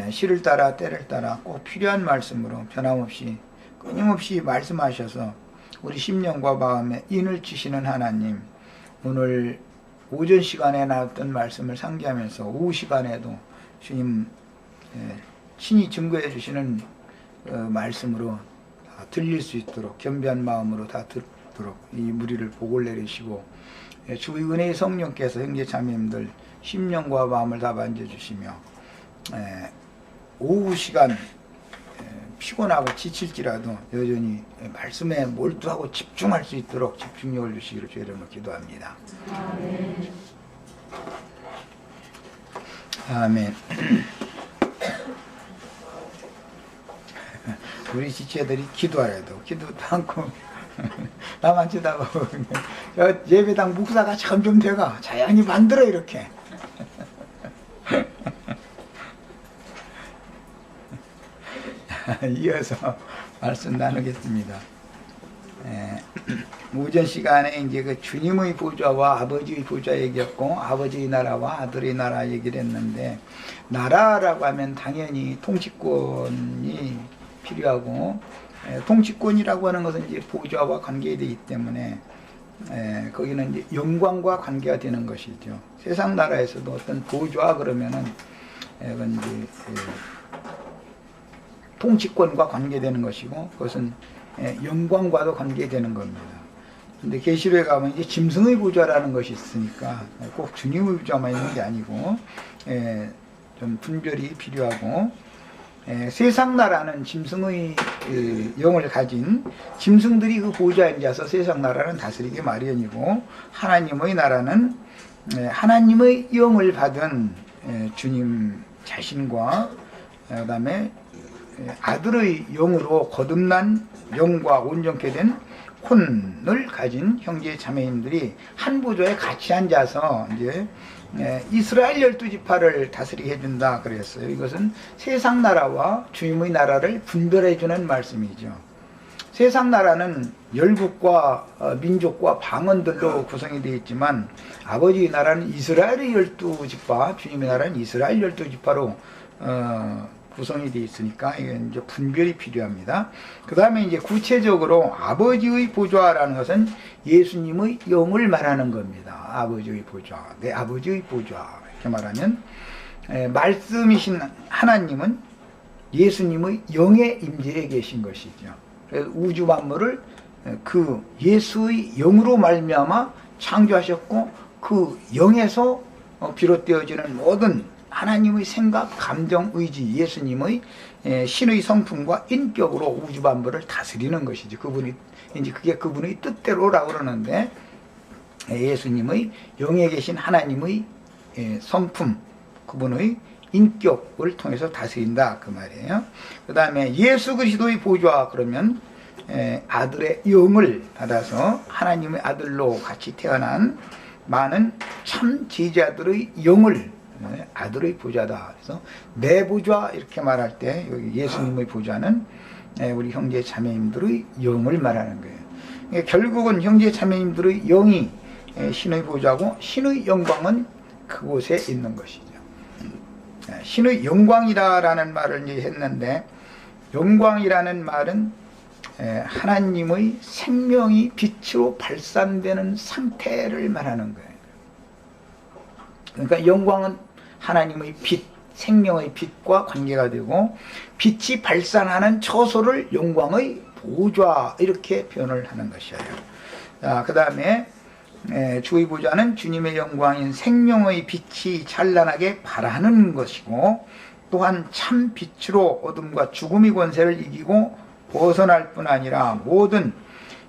시를 따라 때를 따라 꼭 필요한 말씀으로 변함없이 끊임없이 말씀하셔서 우리 심령과 마음에 인을 치시는 하나님, 오늘 오전 시간에 나왔던 말씀을 상기하면서 오후 시간에도 주님 친히 증거해 주시는 말씀으로 다 들릴 수 있도록 겸비한 마음으로 다 듣도록 이 무리를 복을 내리시고, 주의 은혜의 성령께서 형제 자매님들 심령과 마음을 다 만져주시며, 오후 시간 피곤하고 지칠지라도 여전히 말씀에 몰두하고 집중할 수 있도록 집중력을 주시기를 주의 이름으로 기도합니다. 아멘. 아멘. 우리 지체들이 기도하래도 기도도 않고 나만 쳐다보고 예배당 목사가 점점 돼가 자연히 만들어 이렇게. 이어서 말씀 나누겠습니다. 오전 시간에 이제 그 주님의 보좌와 아버지의 보좌 얘기했고, 아버지의 나라와 아들의 나라 얘기를 했는데, 나라라고 하면 당연히 통치권이 필요하고, 통치권이라고 하는 것은 이제 보좌와 관계되기 때문에 거기는 이제 영광과 관계가 되는 것이죠. 세상 나라에서도 어떤 보좌 그러면은 이건 이제 통치권과 관계되는 것이고, 그것은 영광과도 관계되는 겁니다. 근데 계시록에 가면 이제 짐승의 보좌라는 것이 있으니까 꼭 주님의 보좌만 있는 게 아니고 좀 분별이 필요하고, 세상 나라는 짐승의 영을 가진 짐승들이 그 보좌에 앉아서 세상 나라는 다스리기 마련이고, 하나님의 나라는 하나님의 영을 받은 주님 자신과 그 다음에 아들의 영으로 거듭난 영과 온전케 된 혼을 가진 형제 자매님들이 한 보좌에 같이 앉아서 이제 이스라엘 12지파를 다스리게 해준다 그랬어요. 이것은 세상 나라와 주님의 나라를 분별해 주는 말씀이죠. 세상 나라는 열국과 민족과 방언들로 구성이 되어 있지만, 아버지의 나라는 이스라엘의 12지파, 주님의 나라는 이스라엘 12지파로 구성이 되어 있으니까 이건 이제 분별이 필요합니다. 그 다음에 이제 구체적으로 아버지의 보좌라는 것은 예수님의 영을 말하는 겁니다. 아버지의 보좌, 내 아버지의 보좌 이렇게 말하면, 말씀이신 하나님은 예수님의 영의 임재에 계신 것이죠. 그래서 우주 만물을 그 예수의 영으로 말미암아 창조하셨고, 그 영에서 비롯되어지는 모든 하나님의 생각, 감정, 의지, 예수님의 신의 성품과 인격으로 우주 만물을 다스리는 것이죠. 그게 그분의 뜻대로라고 그러는데, 예수님의 영에 계신 하나님의 성품, 그분의 인격을 통해서 다스린다 그 말이에요. 그 다음에 예수 그리스도의 보좌 그러면 아들의 영을 받아서 하나님의 아들로 같이 태어난 많은 참 제자들의 영을 아들의 보좌다. 그래서 내 보좌 이렇게 말할 때 여기 예수님의 보좌는 우리 형제 자매님들의 영을 말하는 거예요. 결국은 형제 자매님들의 영이 신의 보좌고, 신의 영광은 그곳에 있는 것이죠. 신의 영광이라는 말을 이제 했는데, 영광이라는 말은 하나님의 생명이 빛으로 발산되는 상태를 말하는 거예요. 그러니까 영광은 하나님의 빛, 생명의 빛과 관계가 되고, 빛이 발산하는 처소를 영광의 보좌 이렇게 표현을 하는 것이에요. 자, 그 다음에 주의 보좌는 주님의 영광인 생명의 빛이 찬란하게 발하는 것이고, 또한 참 빛으로 어둠과 죽음의 권세를 이기고 벗어날 뿐 아니라 모든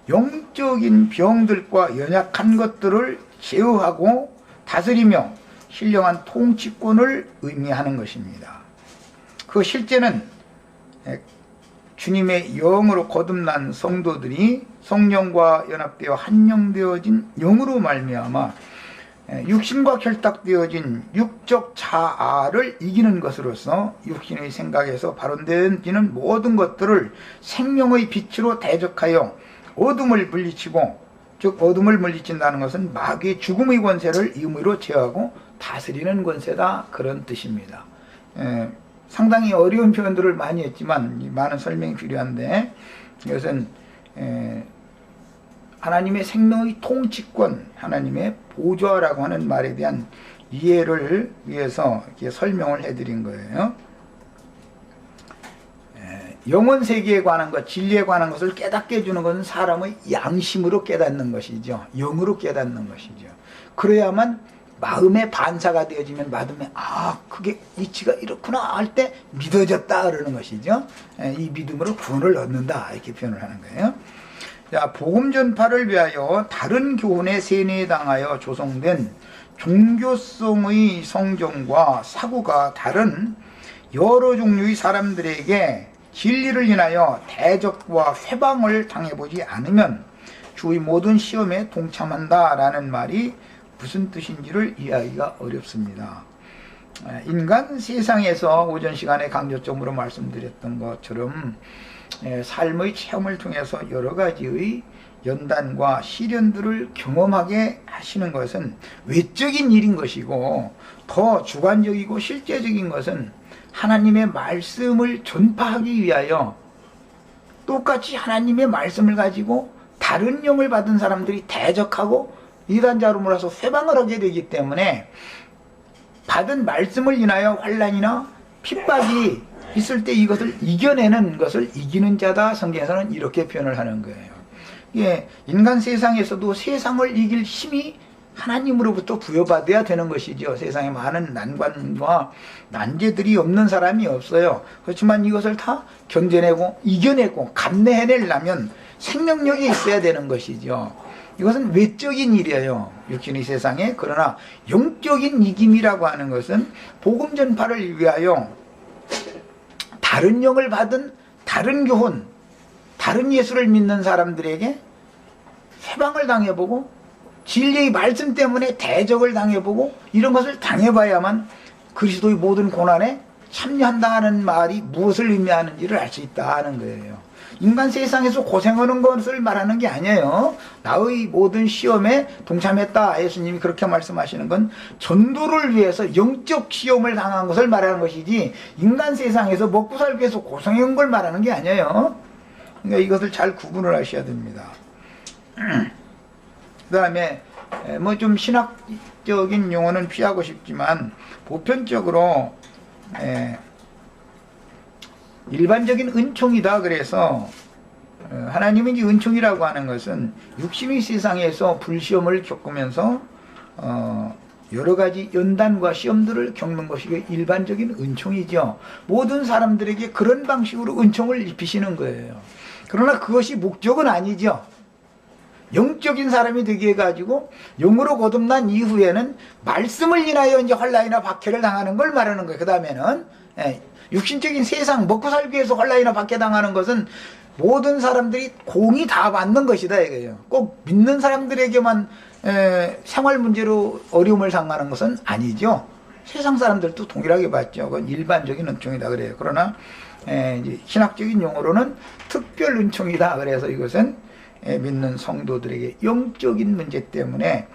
영적인 병들과 연약한 것들을 제어하고 다스리며 신령한 통치권을 의미하는 것입니다. 그 실제는 주님의 영으로 거듭난 성도들이 성령과 연합되어 한영되어진 영으로 말미암아 육신과 결탁되어진 육적 자아를 이기는 것으로서 육신의 생각에서 발원되는 모든 것들을 생명의 빛으로 대적하여 어둠을 물리치고, 즉 어둠을 물리친다는 것은 마귀의 죽음의 권세를 임의로 제어하고 다스리는 권세다, 그런 뜻입니다. 상당히 어려운 표현들을 많이 했지만 많은 설명이 필요한데, 이것은 하나님의 생명의 통치권, 하나님의 보좌라고 하는 말에 대한 이해를 위해서 이렇게 설명을 해드린 거예요. 영원 세계에 관한 것, 진리에 관한 것을 깨닫게 해주는 것은 사람의 양심으로 깨닫는 것이죠. 영으로 깨닫는 것이죠. 그래야만 마음의 반사가 되어지면 마음에 그게 이치가 이렇구나 할 때 믿어졌다 그러는 것이죠. 이 믿음으로 구원을 얻는다 이렇게 표현을 하는 거예요. 자, 복음 전파를 위하여 다른 교훈에 세뇌당하여 조성된 종교성의 성정과 사고가 다른 여러 종류의 사람들에게 진리를 인하여 대적과 회방을 당해보지 않으면 주의 모든 시험에 동참한다라는 말이 무슨 뜻인지를 이해하기가 어렵습니다. 인간 세상에서 오전 시간에 강조점으로 말씀드렸던 것처럼 삶의 체험을 통해서 여러 가지의 연단과 시련들을 경험하게 하시는 것은 외적인 일인 것이고, 더 주관적이고 실제적인 것은 하나님의 말씀을 전파하기 위하여 똑같이 하나님의 말씀을 가지고 다른 영을 받은 사람들이 대적하고 이단자로물어서 회방을 하게 되기 때문에 받은 말씀을 인하여 환난이나 핍박이 있을 때 이것을 이겨내는 것을 이기는 자다, 성경에서는 이렇게 표현을 하는 거예요. 예, 인간 세상에서도 세상을 이길 힘이 하나님으로부터 부여받아야 되는 것이죠. 세상에 많은 난관과 난제들이 없는 사람이 없어요. 그렇지만 이것을 다 견뎌내고 이겨내고 감내해내려면 생명력이 있어야 되는 것이죠. 이것은 외적인 일이에요, 육신의 세상에. 그러나 영적인 이김이라고 하는 것은 복음 전파를 위하여 다른 영을 받은 다른 교훈, 다른 예수를 믿는 사람들에게 회방을 당해보고 진리의 말씀 때문에 대적을 당해보고 이런 것을 당해봐야만 그리스도의 모든 고난에 참여한다는 말이 무엇을 의미하는지를 알 수 있다는 거예요. 인간 세상에서 고생하는 것을 말하는 게 아니에요. 나의 모든 시험에 동참했다, 예수님이 그렇게 말씀하시는 건 전도를 위해서 영적 시험을 당한 것을 말하는 것이지, 인간 세상에서 먹고 살기 위해서 고생한 걸 말하는 게 아니에요. 그러니까 이것을 잘 구분을 하셔야 됩니다. 그 다음에 뭐 좀 신학적인 용어는 피하고 싶지만 보편적으로 일반적인 은총이다. 그래서 하나님은 이 은총이라고 하는 것은 육신의 세상에서 불시험을 겪으면서 여러 가지 연단과 시험들을 겪는 것이 일반적인 은총이죠. 모든 사람들에게 그런 방식으로 은총을 입히시는 거예요. 그러나 그것이 목적은 아니죠. 영적인 사람이 되게 해가지고 영으로 거듭난 이후에는 말씀을 인하여 이제 환난이나 박해를 당하는 걸 말하는 거예요. 그 다음에는 육신적인 세상 먹고 살기 위해서 환난이나 박해 당하는 것은 모든 사람들이 공이 다 받는 것이다 이거예요. 꼭 믿는 사람들에게만 생활 문제로 어려움을 당하는 것은 아니죠. 세상 사람들도 동일하게 받죠. 그건 일반적인 은총이다 그래요. 그러나 이제 신학적인 용어로는 특별 은총이다. 그래서 이것은 믿는 성도들에게 영적인 문제 때문에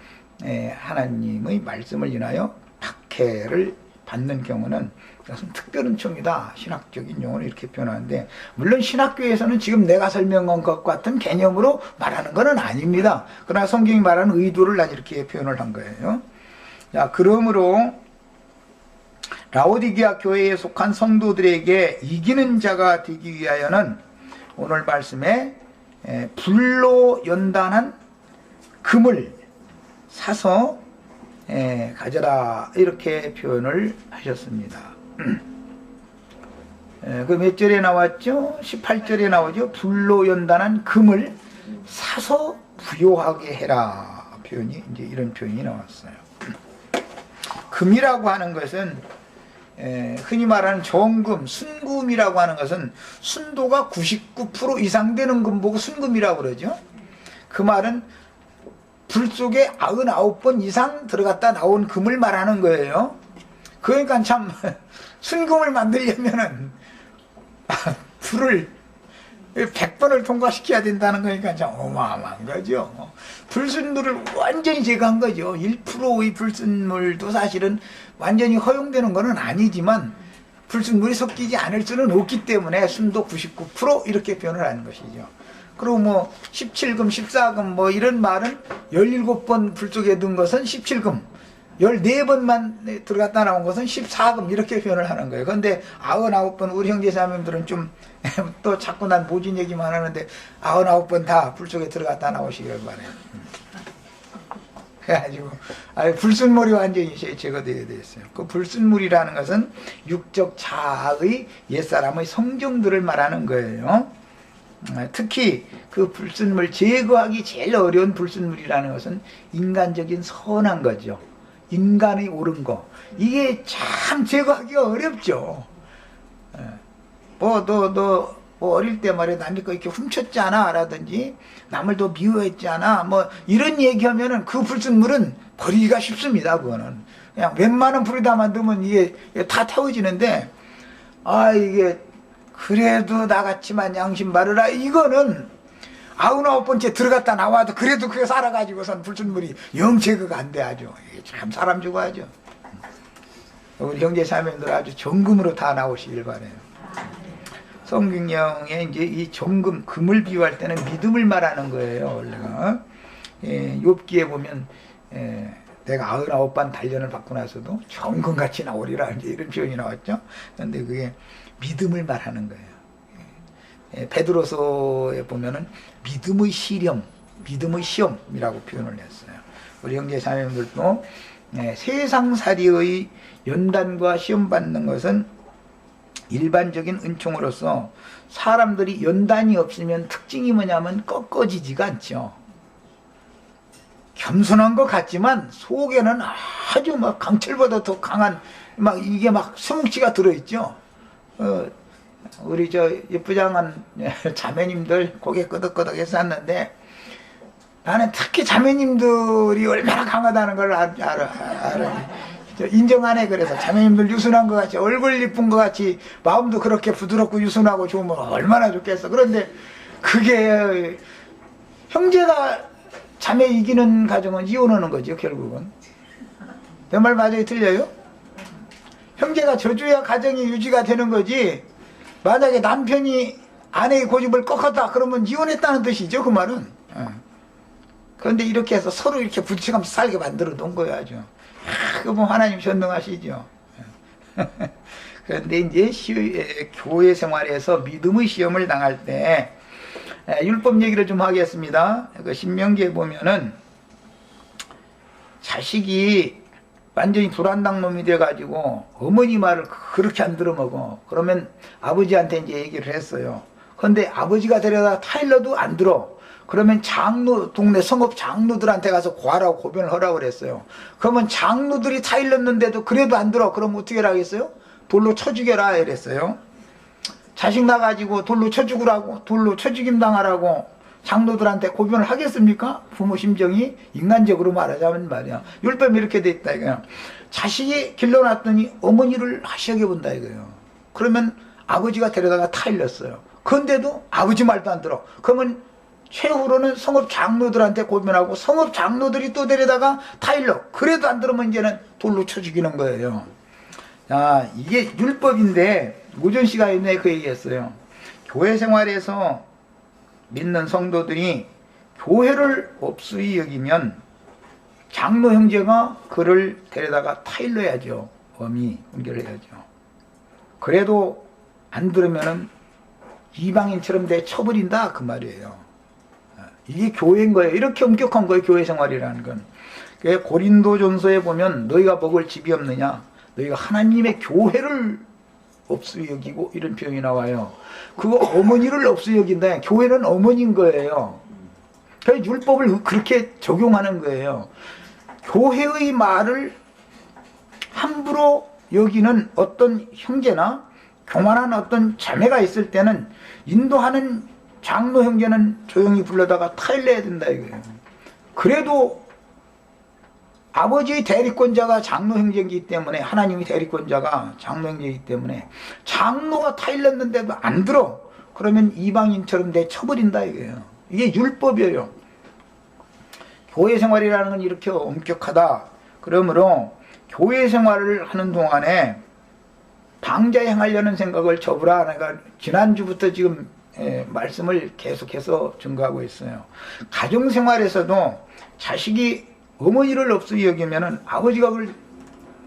하나님의 말씀을 인하여 박해를 받는 경우는 그것은 특별 은총이다. 신학적인 용어는 이렇게 표현하는데, 물론 신학교에서는 지금 내가 설명한 것 같은 개념으로 말하는 것은 아닙니다. 그러나 성경이 말하는 의도를 난 이렇게 표현을 한 거예요. 자, 그러므로 라오디게아 교회에 속한 성도들에게 이기는 자가 되기 위하여는 오늘 말씀에 불로 연단한 금을 사서 가져라 이렇게 표현을 하셨습니다. 그 몇 절에 나왔죠? 18절에 나오죠. 불로 연단한 금을 사서 부요하게 해라 표현이, 이제 이런 표현이 나왔어요. 금이라고 하는 것은 흔히 말하는 정금, 순금이라고 하는 것은 순도가 99% 이상 되는 금 보고 순금이라고 그러죠. 그 말은 불 속에 99번 이상 들어갔다 나온 금을 말하는 거예요. 그러니까 참 순금을 만들려면은 불을 100번을 통과시켜야 된다는 거니까 참 어마어마한 거죠. 불순물을 완전히 제거한 거죠. 1%의 불순물도 사실은 완전히 허용되는 것은 아니지만 불순물이 섞이지 않을 수는 없기 때문에 순도 99% 이렇게 표현을 하는 것이죠. 그리고 뭐 17금, 14금 뭐 이런 말은 17번 불 속에 든 것은 17금, 14번만 들어갔다 나온 것은 14금 이렇게 표현을 하는 거예요. 그런데 99번 우리 형제자매들은 좀 또 자꾸 난 모진 얘기만 하는데 99번 다 불 속에 들어갔다 나오시길 바래요. 그래가지고 불순물이 완전히 제거되게 되었어요. 그 불순물이라는 것은 육적 자아의 옛사람의 성정들을 말하는 거예요. 특히 그 불순물 제거하기 제일 어려운 불순물이라는 것은 인간적인 선한 거죠. 인간의 옳은 거. 이게 참 제거하기가 어렵죠. 너 어릴 때 말이야 남의 거 이렇게 훔쳤잖아 라든지 남을 더 미워했잖아 뭐 이런 얘기하면은 그 불순물은 버리기가 쉽습니다. 그거는 그냥 웬만한 불에다 만들면 이게 다 태워지는데 이게 그래도 나같지만 양심 바르라 이거는 99번째 들어갔다 나와도 그래도 그게 살아가지고선 불순물이 영 제거가 안 돼. 아주 참 사람 죽어야죠. 우리 형제 자매들 아주 정금으로 다 나오시길 바래요. 성경에 이제 이 정금, 금을 비유할 때는 믿음을 말하는 거예요, 원래가. 욥기에 보면, 내가 99번 단련을 받고 나서도 정금같이 나오리라, 이제 이런 표현이 나왔죠. 그런데 그게 믿음을 말하는 거예요. 베드로서에 보면은 믿음의 시험, 믿음의 시험이라고 표현을 했어요. 우리 형제 자매들도 세상살이의 연단과 시험 받는 것은 일반적인 은총으로서 사람들이 연단이 없으면 특징이 뭐냐면 꺾어지지가 않죠. 겸손한 것 같지만 속에는 아주 막 강철보다 더 강한 이게 막 스뭉치가 들어있죠. 우리 예쁘장한 자매님들 고개 끄덕끄덕 했었는데 나는 특히 자매님들이 얼마나 강하다는 걸 알아. 인정하네. 그래서 자매님들 유순한 것 같이 얼굴 이쁜 것 같이 마음도 그렇게 부드럽고 유순하고 좋으면 얼마나 좋겠어. 그런데 그게 형제가 자매 이기는 가정은 이혼하는 거죠. 결국은 내 말 맞아요? 틀려요? 형제가 져줘야 가정이 유지가 되는 거지. 만약에 남편이 아내의 고집을 꺾었다 그러면 이혼했다는 뜻이죠. 그 말은. 그런데 이렇게 해서 서로 이렇게 부딪히면서 살게 만들어 놓은 거예요. 아주 그럼 하나님 전능하시죠. 그런데 이제 교회 생활에서 믿음의 시험을 당할 때 율법 얘기를 좀 하겠습니다. 그 신명기에 보면은 자식이 완전히 불안당 놈이 돼가지고 어머니 말을 그렇게 안 들어먹어. 그러면 아버지한테 이제 얘기를 했어요. 그런데 아버지가 데려다 타일러도 안 들어. 그러면 동네 성읍 장로들한테 가서 구하라고 고변을 하라고 그랬어요. 그러면 장로들이 타일렀는데도 그래도 안 들어. 그럼 어떻게 하겠어요? 돌로 쳐 죽여라 이랬어요. 자식 나가지고 돌로 쳐 죽으라고, 돌로 쳐 죽임 당하라고 장로들한테 고변을 하겠습니까? 부모 심정이 인간적으로 말하자면 말이야. 율법이 이렇게 돼 있다 이거야. 자식이 길러놨더니 어머니를 하시하게 본다 이거예요. 그러면 아버지가 데려다가 타일렀어요. 그런데도 아버지 말도 안 들어. 그러면 최후로는 성읍 장로들한테 고변하고 성읍 장로들이 또 데려다가 타일러. 그래도 안 들으면 이제는 돌로 쳐 죽이는 거예요. 자, 이게 율법인데 오전 시간에 그 얘기했어요. 교회 생활에서 믿는 성도들이 교회를 업수히 여기면 장로 형제가 그를 데려다가 타일러야죠. 엄히 훈계해야죠. 그래도 안 들으면은 이방인처럼 내 쳐버린다 그 말이에요. 이게 교회인 거예요. 이렇게 엄격한 거예요. 교회 생활이라는 건. 고린도전서에 보면 너희가 먹을 집이 없느냐, 너희가 하나님의 교회를 업수 여기고 이런 표현이 나와요. 그거 어머니를 업수 여긴다. 교회는 어머니인 거예요. 그래서 율법을 그렇게 적용하는 거예요. 교회의 말을 함부로 여기는 어떤 형제나 교만한 어떤 자매가 있을 때는 인도하는 장로 형제는 조용히 불러다가 타일러야 된다 이거예요. 그래도 아버지의 대리권자가 장로 형제이기 때문에, 하나님의 대리권자가 장로 형제이기 때문에 장로가 타일렀는데도 안 들어. 그러면 이방인처럼 내 쳐버린다 이거예요. 이게 율법이에요. 교회 생활이라는 건 이렇게 엄격하다. 그러므로 교회 생활을 하는 동안에 방자에 행하려는 생각을 접으라. 내가 지난주부터 지금 말씀을 계속해서 증거하고 있어요. 가정생활에서도 자식이 어머니를 없이 여기면은 아버지가 그걸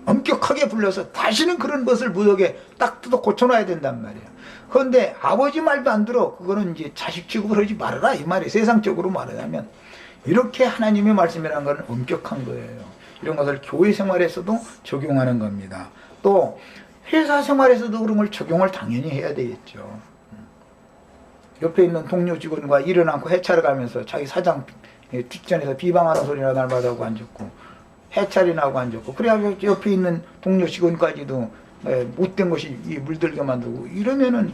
엄격하게 불러서 다시는 그런 것을 무역에 딱 뜯어 고쳐놔야 된단 말이에요. 그런데 아버지 말도 안 들어. 그거는 이제 자식 취급을 하지 말아라 이 말이. 세상적으로 말하자면 이렇게 하나님의 말씀이라는 건 엄격한 거예요. 이런 것을 교회 생활에서도 적용하는 겁니다. 또 회사 생활에서도 그런 걸 적용을 당연히 해야 되겠죠. 옆에 있는 동료 직원과 일을 않고 해차를 가면서 자기 사장 뒷전에서 비방하는 소리나 날마다 하고 앉았고 해찰이 나고 앉았고, 그래야 옆에 있는 동료 직원까지도 못된 것이 물들게 만들고, 이러면은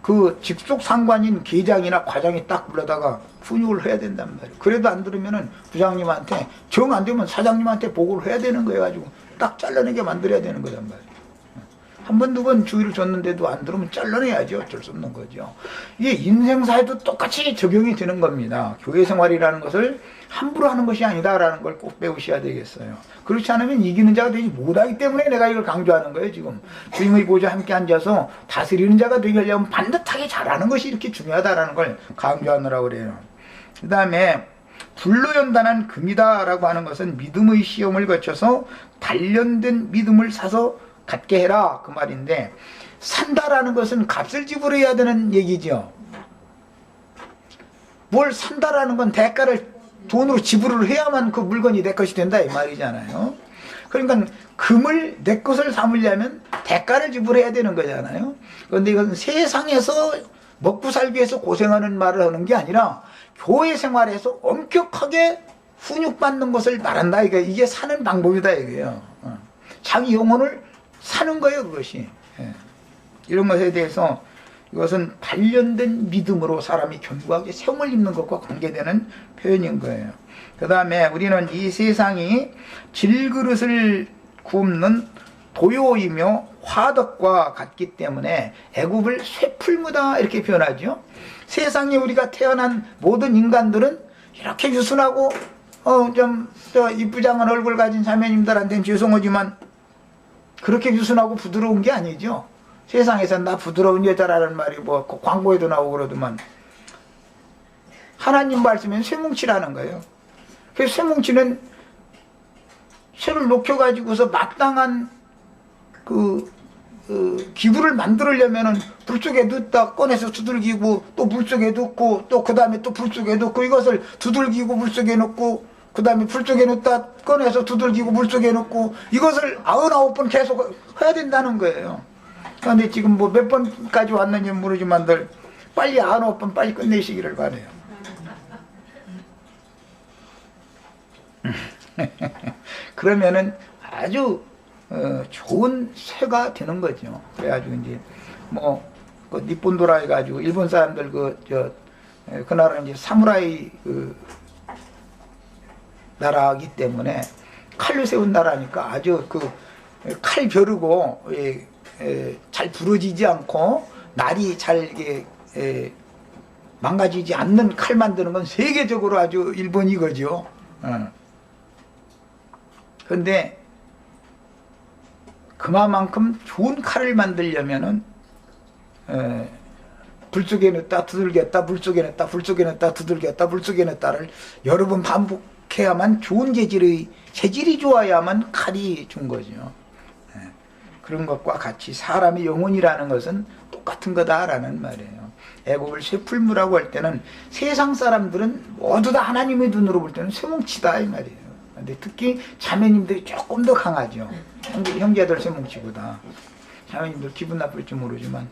그 직속 상관인 계장이나 과장이 딱 불러다가 훈육을 해야 된단 말이에요. 그래도 안 들으면은 부장님한테, 정 안 되면 사장님한테 보고를 해야 되는 거여 가지고 딱 잘라내게 만들어야 되는 거단 말이에요. 한 번, 두 번 주의를 줬는데도 안 들으면 잘라내야죠. 어쩔 수 없는 거죠. 이게 인생사에도 똑같이 적용이 되는 겁니다. 교회 생활이라는 것을 함부로 하는 것이 아니다라는 걸 꼭 배우셔야 되겠어요. 그렇지 않으면 이기는 자가 되지 못하기 때문에 내가 이걸 강조하는 거예요. 지금 주님의 보좌에 함께 앉아서 다스리는 자가 되게 하려면 반듯하게 잘하는 것이 이렇게 중요하다라는 걸 강조하느라고 그래요. 그 다음에 불로 연단한 금이다 라고 하는 것은 믿음의 시험을 거쳐서 단련된 믿음을 사서 갖게 해라 그 말인데, 산다라는 것은 값을 지불해야 되는 얘기죠. 뭘 산다라는 건 대가를 돈으로 지불을 해야만 그 물건이 내 것이 된다 이 말이잖아요. 그러니까 금을 내 것을 삼으려면 대가를 지불해야 되는 거잖아요. 그런데 이건 세상에서 먹고 살기 위해서 고생하는 말을 하는 게 아니라 교회 생활에서 엄격하게 훈육받는 것을 말한다. 이게 사는 방법이다 이거예요. 자기 영혼을 사는 거예요 그것이. 이런 것에 대해서 이것은 단련된 믿음으로 사람이 견고하게 세움을 입는 것과 관계되는 표현인 거예요. 그 다음에 우리는 이 세상이 질그릇을 굽는 도요이며 화덕과 같기 때문에 애굽을 쇠풀무다 이렇게 표현하죠. 세상에 우리가 태어난 모든 인간들은 이렇게 유순하고 좀 이쁘장한 얼굴 가진 자매님들한테는 죄송하지만 그렇게 유순하고 부드러운 게 아니죠. 세상에서 나 부드러운 여자라는 말이 뭐 광고에도 나오고 그러더만, 하나님 말씀엔 쇠뭉치라는 거예요. 그 쇠뭉치는 쇠를 녹여가지고서 마땅한 기구를 만들려면은 불 속에 넣었다 꺼내서 두들기고 또 물 속에 넣고 또 그 다음에 또 불 속에 넣고 이것을 두들기고 물 속에 넣고 그 다음에 불 속에 넣었다 꺼내서 두들기고 물 속에 넣고 이것을 99번 계속 해야 된다는 거예요. 그런데 지금 뭐 몇 번까지 왔는지 모르지만들 빨리 99번 빨리 끝내시기를 바래요. 그러면은 아주 좋은 쇠가 되는 거죠. 그래가지고 이제 뭐 니폰도라 해가지고 일본 사람들 그 나라는 이제 사무라이 나라이기 때문에 칼로 세운 나라니까 아주 칼 벼르고 잘 부러지지 않고 날이 잘 망가지지 않는 칼 만드는 건 세계적으로 아주 일본이 거죠. 그런데 그만큼 좋은 칼을 만들려면은 불 속에 넣었다 두들겼다 물 속에 넣었다 불 속에 넣었다 두들겼다 물 속에 넣었다를 여러 번 반복해야만 좋은 재질이 좋아야만 칼이 준 거죠. 그런 것과 같이 사람의 영혼이라는 것은 똑같은 거다라는 말이에요. 애굽을 쇠풀무라고 할 때는 세상 사람들은 모두 다 하나님의 눈으로 볼 때는 쇠뭉치다 이 말이에요. 근데 특히 자매님들이 조금 더 강하죠. 형제들 쇠뭉치보다. 자매님들 기분 나쁠지 모르지만,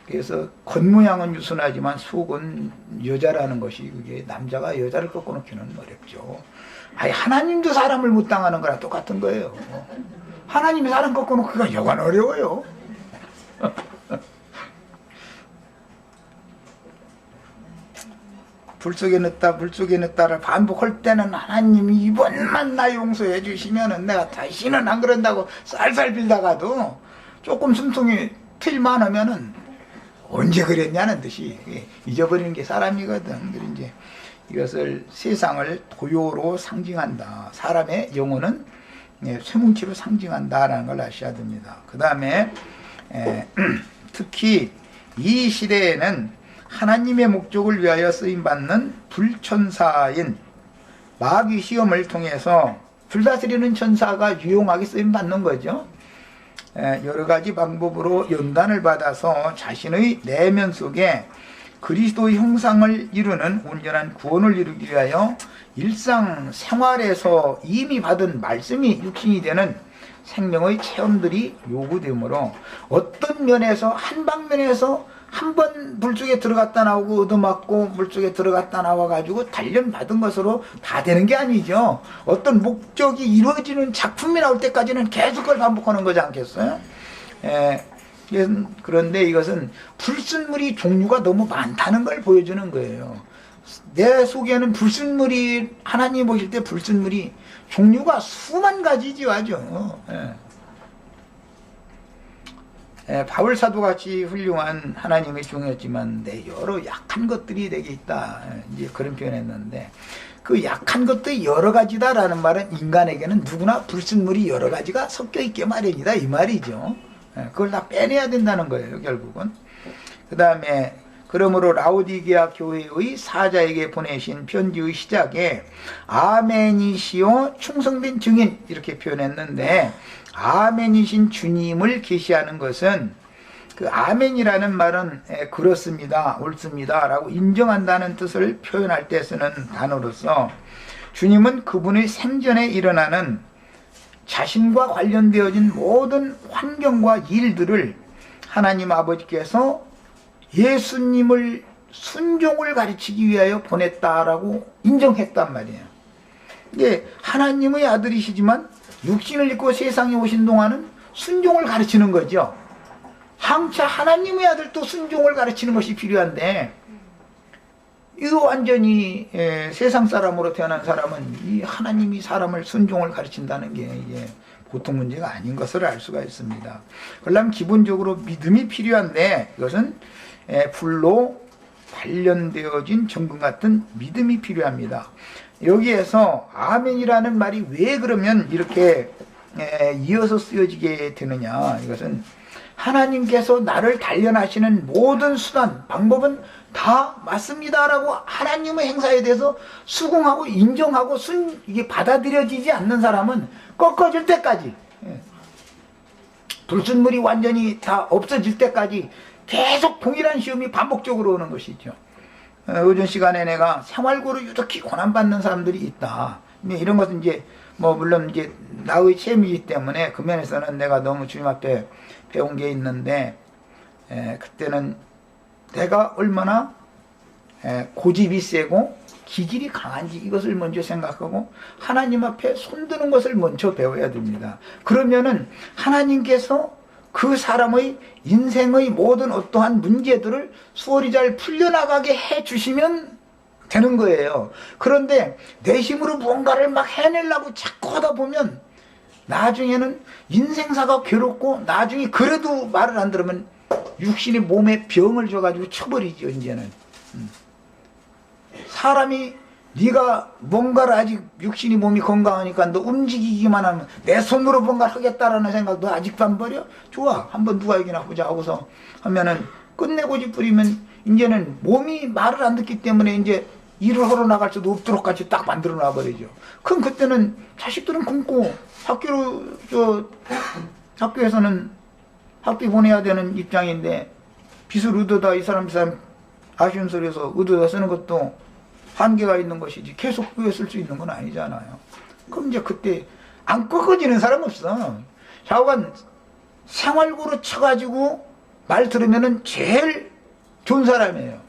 그래서 겉모양은 유순하지만 속은 여자라는 것이, 그게 남자가 여자를 꺾어놓기는 어렵죠. 아니 하나님도 사람을 못 당하는 거랑 똑같은 거예요. 하나님이 사람 꺾어놓기가 여간 어려워요. 불 속에 넣었다 물 속에 넣었다를 반복할 때는 하나님이 이번만 나 용서해 주시면은 내가 다시는 안 그런다고 쌀쌀 빌다가도 조금 숨통이 틀만 하면은 언제 그랬냐는 듯이 잊어버리는 게 사람이거든. 그래서 이제 이것을 세상을 도요로 상징한다. 사람의 영혼은 쇠뭉치로 상징한다라는 걸 아셔야 됩니다. 그 다음에 특히 이 시대에는 하나님의 목적을 위하여 쓰임받는 불천사인 마귀 시험을 통해서 불다스리는 천사가 유용하게 쓰임받는 거죠. 여러 가지 방법으로 연단을 받아서 자신의 내면 속에 그리스도의 형상을 이루는 온전한 구원을 이루기 위하여 일상 생활에서 이미 받은 말씀이 육신이 되는 생명의 체험들이 요구되므로 어떤 면에서 한 방면에서 한 번 물속에 들어갔다 나오고 얻어맞고 물속에 들어갔다 나와가지고 단련받은 것으로 다 되는 게 아니죠. 어떤 목적이 이루어지는 작품이 나올 때까지는 계속 그걸 반복하는 거지 않겠어요? 그런데 이것은 불순물이 종류가 너무 많다는 걸 보여주는 거예요. 내 속에는 불순물이, 하나님 보실 때 불순물이 종류가 수만 가지죠, 아주. 바울 사도같이 훌륭한 하나님의 종이었지만 내 여러 약한 것들이 내게 있다, 이제 그런 표현했는데, 그 약한 것들이 여러 가지다라는 말은 인간에게는 누구나 불순물이 여러 가지가 섞여 있게 마련이다, 이 말이죠. 그걸 다 빼내야 된다는 거예요, 결국은. 그 다음에 그러므로 라오디게아 교회의 사자에게 보내신 편지의 시작에 아멘이시오 충성된 증인, 이렇게 표현했는데, 아멘이신 주님을 계시하는 것은, 그 아멘이라는 말은 그렇습니다, 옳습니다 라고 인정한다는 뜻을 표현할 때 쓰는 단어로서, 주님은 그분의 생전에 일어나는 자신과 관련되어진 모든 환경과 일들을 하나님 아버지께서 예수님을 순종을 가르치기 위하여 보냈다라고 인정했단 말이에요. 이게 하나님의 아들이시지만 육신을 입고 세상에 오신 동안은 순종을 가르치는 거죠. 항차 하나님의 아들도 순종을 가르치는 것이 필요한데, 이거 완전히 세상 사람으로 태어난 사람은 이 하나님이 사람을 순종을 가르친다는 게 이게 보통 문제가 아닌 것을 알 수가 있습니다. 그러려면 기본적으로 믿음이 필요한데, 이것은 불로 단련되어진 정금 같은 믿음이 필요합니다. 여기에서 아멘이라는 말이 왜 그러면 이렇게 이어서 쓰여지게 되느냐, 이것은 하나님께서 나를 단련하시는 모든 수단, 방법은 다 맞습니다라고 하나님의 행사에 대해서 수긍하고 인정하고 이게 받아들여지지 않는 사람은 꺾어질 때까지, 불순물이 완전히 다 없어질 때까지 계속 동일한 시험이 반복적으로 오는 것이죠. 오전 시간에 내가 생활고로 유독히 고난받는 사람들이 있다, 이런 것은 이제 물론 이제 나의 체험이기 때문에 그 면에서는 내가 너무 주님 앞에 배운 게 있는데, 그때는 내가 얼마나 고집이 세고 기질이 강한지 이것을 먼저 생각하고 하나님 앞에 손드는 것을 먼저 배워야 됩니다. 그러면은 하나님께서 그 사람의 인생의 모든 어떠한 문제들을 수월히 잘 풀려나가게 해주시면 되는 거예요. 그런데 내 힘으로 무언가를 막 해내려고 자꾸 하다 보면 나중에는 인생사가 괴롭고, 나중에 그래도 말을 안 들으면 육신이 몸에 병을 줘가지고 쳐버리죠. 이제는 사람이 네가 뭔가를, 아직 육신이 몸이 건강하니까 너 움직이기만 하면 내 손으로 뭔가를 하겠다라는 생각도 아직도 안 버려? 좋아, 한번 누가 이기나 보자 하고서 하면은 끝내고지 뿌리면 이제는 몸이 말을 안 듣기 때문에 이제 일을 하러 나갈 수도 없도록 같이 딱 만들어 놔버리죠. 그럼 그때는 자식들은 굶고, 학교에서는 학비 보내야 되는 입장인데 빚을 얻어다 이 사람 아쉬운 소리에서 얻어다 쓰는 것도 한계가 있는 것이지 계속 그에 쓸 수 있는 건 아니잖아요. 그럼 이제 그때 안 꺾어지는 사람 없어. 좌우간 생활고로 쳐가지고 말 들으면은 제일 좋은 사람이에요.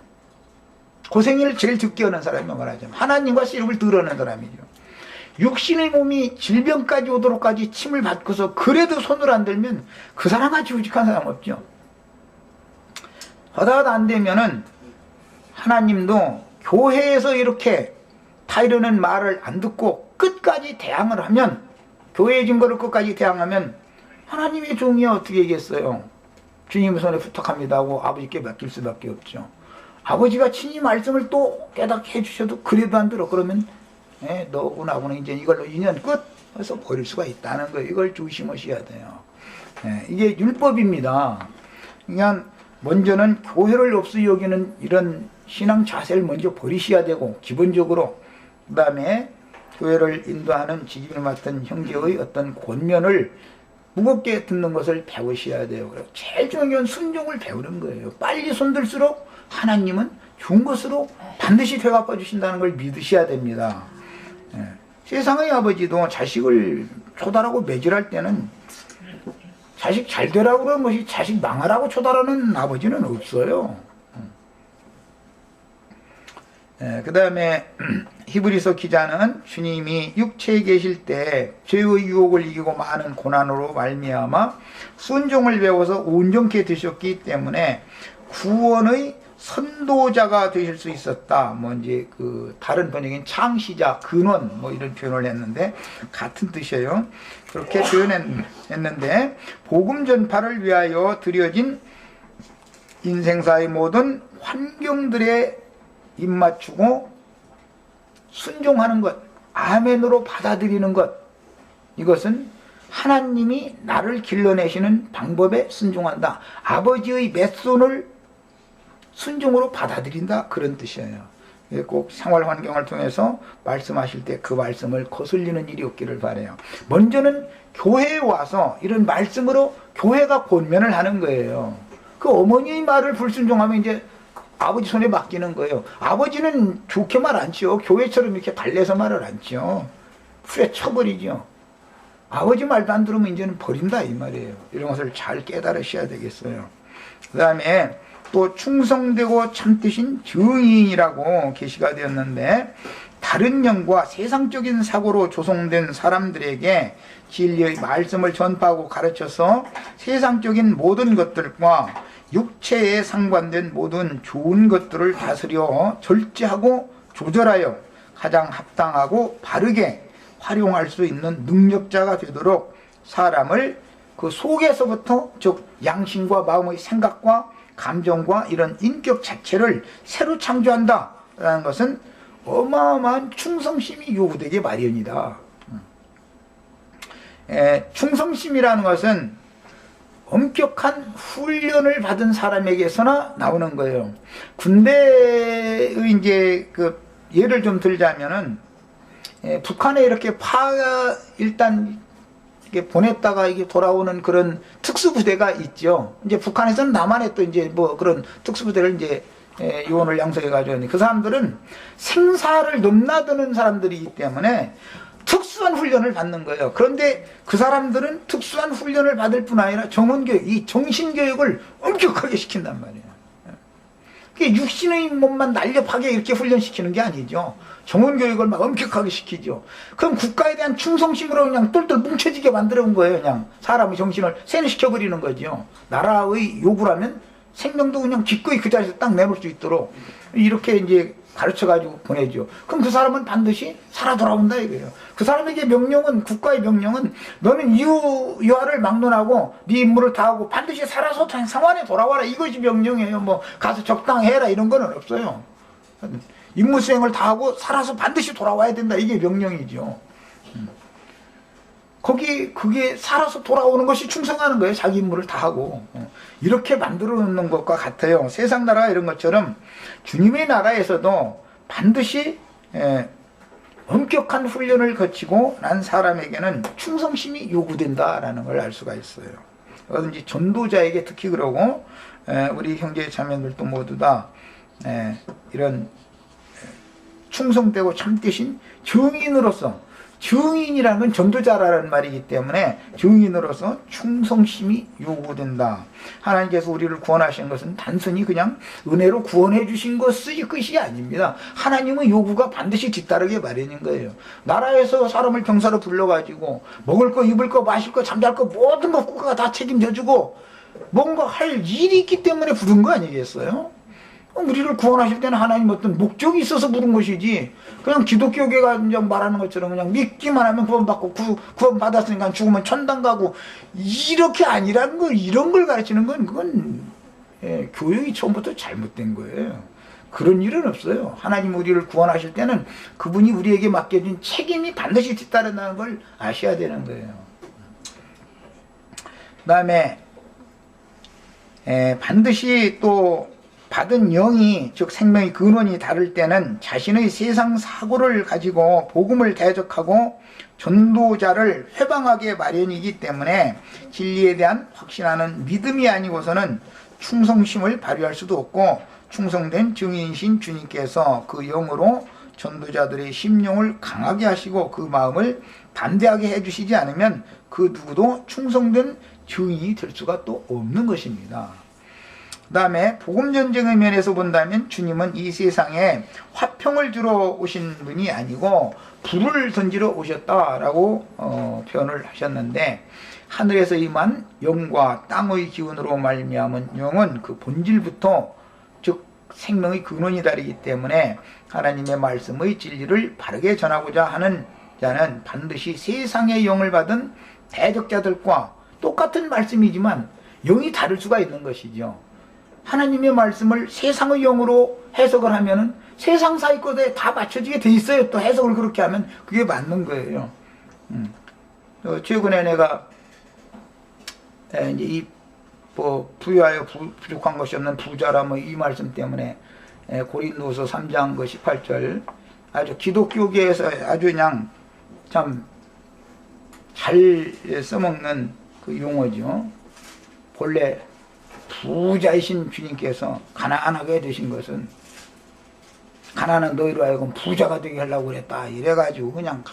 고생을 제일 적게 하는 사람이 말하자면 하나님과 씨름을 덜하는 사람이죠. 육신의 몸이 질병까지 오도록까지 침을 받고서 그래도 손을 안 들면 그 사람같이 우직한 사람 없죠. 하다가 안 되면은 하나님도 교회에서 이렇게 타이르는 말을 안 듣고 끝까지 대항을 하면, 교회의 증거를 끝까지 대항하면 하나님의 종이야 어떻게 얘기했어요? 주님 손에 부탁합니다 하고 아버지께 맡길 수밖에 없죠. 아버지가 친히 말씀을 또 깨닫게 해주셔도 그래도 안 들어. 그러면 너하고 나하고는 이제 이걸로 인연 끝. 그래서 버릴 수가 있다는 거예요. 이걸 조심하셔야 돼요. 예, 이게 율법입니다. 그냥 먼저는 교회를 없이 여기는 이런 신앙 자세를 먼저 버리셔야 되고, 기본적으로 그 다음에 교회를 인도하는 직임을 맡은 형제의 어떤 권면을 무겁게 듣는 것을 배우셔야 돼요. 그리고 제일 중요한 건 순종을 배우는 거예요. 빨리 손들수록 하나님은 좋은 것으로 반드시 되갚아 주신다는 걸 믿으셔야 됩니다. 예. 세상의 아버지도 자식을 초달하고 매질할 때는 자식 잘 되라고 그러는 것이 자식 망하라고 초달하는 아버지는 없어요. 그 다음에 히브리서 기자는 주님이 육체에 계실 때 죄의 유혹을 이기고 많은 고난으로 말미암아 순종을 배워서 온전케 되셨기 때문에 구원의 선도자가 되실 수 있었다. 뭐 이제 그 다른 번역인 창시자, 근원 뭐 이런 표현을 했는데 같은 뜻이에요. 그렇게 표현했는데 복음 전파를 위하여 드려진 인생사의 모든 환경들에 입맞추고 순종하는 것, 아멘으로 받아들이는 것, 이것은 하나님이 나를 길러내시는 방법에 순종한다. 아버지의 맷손을 순종으로 받아들인다, 그런 뜻이에요. 꼭 생활 환경을 통해서 말씀하실 때 그 말씀을 거슬리는 일이 없기를 바라요. 먼저는 교회에 와서 이런 말씀으로 교회가 권면을 하는 거예요. 그 어머니의 말을 불순종하면 이제 아버지 손에 맡기는 거예요. 아버지는 좋게 말 안 치요. 교회처럼 이렇게 달래서 말을 안 치요. 후에 쳐버리죠. 아버지 말도 안 들으면 이제는 버린다, 이 말이에요. 이런 것을 잘 깨달으셔야 되겠어요. 그 다음에 또 충성되고 참되신 증인이라고 계시가 되었는데, 다른 영과 세상적인 사고로 조성된 사람들에게 진리의 말씀을 전파하고 가르쳐서 세상적인 모든 것들과 육체에 상관된 모든 좋은 것들을 다스려 절제하고 조절하여 가장 합당하고 바르게 활용할 수 있는 능력자가 되도록 사람을 그 속에서부터, 즉 양심과 마음의 생각과 감정과 이런 인격 자체를 새로 창조한다라는 것은 어마어마한 충성심이 요구되기 마련이다. 충성심이라는 것은 엄격한 훈련을 받은 사람에게서나 나오는 거예요. 군대의 이제 그 예를 좀 들자면은, 북한에 이렇게 일단 이게 보냈다가 이게 돌아오는 그런 특수부대가 있죠. 이제 북한에서는 남한에 또 이제 뭐 그런 특수부대를 이제 요원을 양성해가지고, 그 사람들은 생사를 넘나드는 사람들이기 때문에 특수한 훈련을 받는 거예요. 그런데 그 사람들은 특수한 훈련을 받을 뿐 아니라 정원교육, 이 정신교육을 엄격하게 시킨단 말이에요. 그게 육신의 몸만 날렵하게 이렇게 훈련시키는 게 아니죠. 정원교육을 막 엄격하게 시키죠. 그럼 국가에 대한 충성심으로 그냥 똘똘 뭉쳐지게 만들어 온 거예요. 그냥 사람의 정신을 세뇌시켜버리는 거죠. 나라의 요구라면 생명도 그냥 기꺼이 그 자리에서 딱 내놓을 수 있도록 이렇게 이제 가르쳐가지고 보내죠. 그럼 그 사람은 반드시 살아 돌아온다 이거예요. 그 사람에게 명령은, 국가의 명령은 너는 유아를 막론하고 네 임무를 다하고 반드시 살아서 상환에 돌아와라, 이것이 명령이에요. 뭐 가서 적당히 해라 이런 거는 없어요. 임무 수행을 다하고 살아서 반드시 돌아와야 된다, 이게 명령이죠. 그게 살아서 돌아오는 것이 충성하는 거예요. 자기 임무를 다하고. 이렇게 만들어 놓는 것과 같아요. 세상 나라 이런 것처럼 주님의 나라에서도 반드시 엄격한 훈련을 거치고 난 사람에게는 충성심이 요구된다라는 걸 알 수가 있어요. 어든지 전도자에게 특히 그러고, 우리 형제 자매들도 모두 다 이런 충성되고 참되신 증인으로서, 증인이라는 건 전도자라는 말이기 때문에 증인으로서 충성심이 요구된다. 하나님께서 우리를 구원하신 것은 단순히 그냥 은혜로 구원해 주신 것이 아닙니다. 하나님의 요구가 반드시 뒤따르게 마련인 거예요. 나라에서 사람을 병사로 불러가지고 먹을 거, 입을 거, 마실 거, 잠잘 거 모든 거 국가가 다 책임져주고 뭔가 할 일이 있기 때문에 부른 거 아니겠어요? 우리를 구원하실 때는 하나님 어떤 목적이 있어서 부른 것이지, 그냥 기독교계가 그냥 말하는 것처럼 그냥 믿기만 하면 구원받고 구원받았으니까 죽으면 천당 가고 이렇게 아니라는 걸, 이런 걸 가르치는 건 그건 교육이 처음부터 잘못된 거예요. 그런 일은 없어요. 하나님 우리를 구원하실 때는 그분이 우리에게 맡겨준 책임이 반드시 뒤따른다는 걸 아셔야 되는 거예요. 그 다음에 반드시 또 받은 영이, 즉 생명의 근원이 다를 때는 자신의 세상 사고를 가지고 복음을 대적하고 전도자를 회방하게 마련이기 때문에 진리에 대한 확신하는 믿음이 아니고서는 충성심을 발휘할 수도 없고, 충성된 증인이신 주님께서 그 영으로 전도자들의 심령을 강하게 하시고 그 마음을 담대하게 해주시지 않으면 그 누구도 충성된 증인이 될 수가 또 없는 것입니다. 그 다음에 복음 전쟁의 면에서 본다면 주님은 이 세상에 화평을 주러 오신 분이 아니고 불을 던지러 오셨다라고 표현을 하셨는데, 하늘에서 임한 영과 땅의 기운으로 말미암은 영은 그 본질부터, 즉 생명의 근원이 다르기 때문에 하나님의 말씀의 진리를 바르게 전하고자 하는 자는 반드시 세상의 영을 받은 대적자들과 똑같은 말씀이지만 영이 다를 수가 있는 것이죠. 하나님의 말씀을 세상의 영으로 해석을 하면은 세상 사이 것에 다 맞춰지게 돼 있어요. 또 해석을 그렇게 하면 그게 맞는 거예요. 최근에 내가 이제 이 부유하여 부족한 것이 없는 부자라 이 말씀 때문에 고린도서 3장 18절 아주 기독교계에서 아주 그냥 참 잘 써먹는 그 용어죠. 본래 부자이신 주님께서 가난하게 되신 것은 가난한 너희로 하여금 부자가 되게 하려고 그랬다 이래가지고, 그냥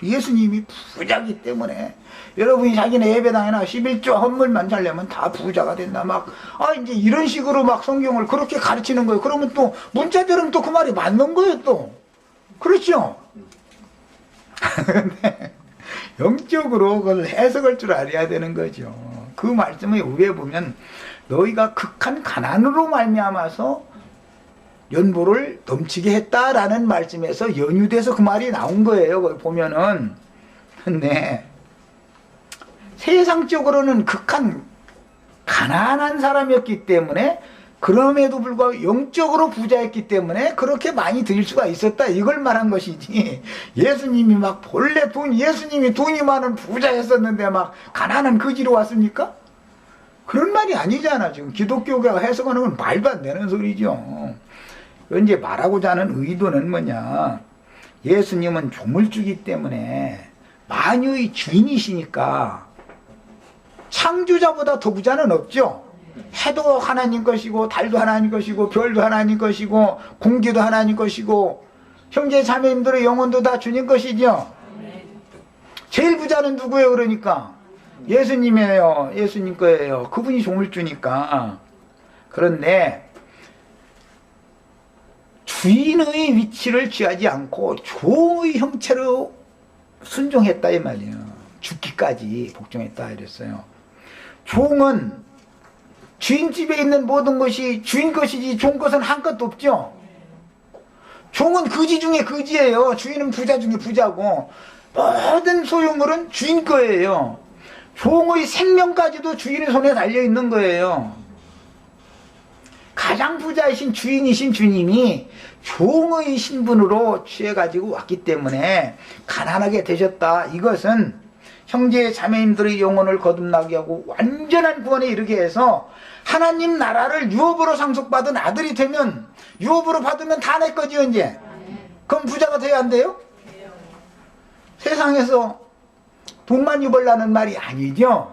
예수님이 부자기 때문에 여러분이 자기네 예배당이나 11조 헌물만 잘내면 다 부자가 된다 이제 이런 식으로 성경을 그렇게 가르치는 거예요. 그러면 또 문자들은 또 그 말이 맞는 거예요. 또 그렇죠. 근데 영적으로 그걸 해석할 줄 알아야 되는 거죠. 그 말씀의 위에 보면 너희가 극한 가난으로 말미암아서 연보를 넘치게 했다라는 말씀에서 연유돼서 그 말이 나온 거예요. 거기 보면은. 근데 세상적으로는 극한 가난한 사람이었기 때문에, 그럼에도 불구하고 영적으로 부자였기 때문에 그렇게 많이 드릴 수가 있었다 이걸 말한 것이지, 예수님이 본래 예수님이 돈이 많은 부자였었는데 가난한 거지로 왔습니까? 그런 말이 아니잖아. 지금 기독교가 해석하는 건 말도 안 되는 소리죠. 이제 말하고자 하는 의도는 뭐냐, 예수님은 조물주기 때문에 만유의 주인이시니까 창조자보다 더 부자는 없죠. 해도 하나님 것이고 달도 하나님 것이고 별도 하나님 것이고 공기도 하나님 것이고 형제 자매님들의 영혼도 다 주님 것이죠. 제일 부자는 누구예요? 그러니까 예수님이에요. 예수님 거예요. 그분이 조물주니까. 그런데 주인의 위치를 취하지 않고 종의 형체로 순종했다 이 말이에요. 죽기까지 복종했다 이랬어요. 종은 주인 집에 있는 모든 것이 주인 것이지 종 것은 한 것도 없죠. 종은 거지 중에 거지예요. 주인은 부자 중에 부자고 모든 소유물은 주인 거예요. 종의 생명까지도 주인의 손에 달려있는 거예요. 가장 부자이신 주인이신 주님이 종의 신분으로 취해가지고 왔기 때문에 가난하게 되셨다. 이것은 형제 자매님들의 영혼을 거듭나게 하고 완전한 구원에 이르게 해서 하나님 나라를 유업으로 상속받은 아들이 되면, 유업으로 받으면 다 내 거지 이제. 그럼 부자가 돼야 안 돼요? 세상에서 돈만 유벌라는 말이 아니죠.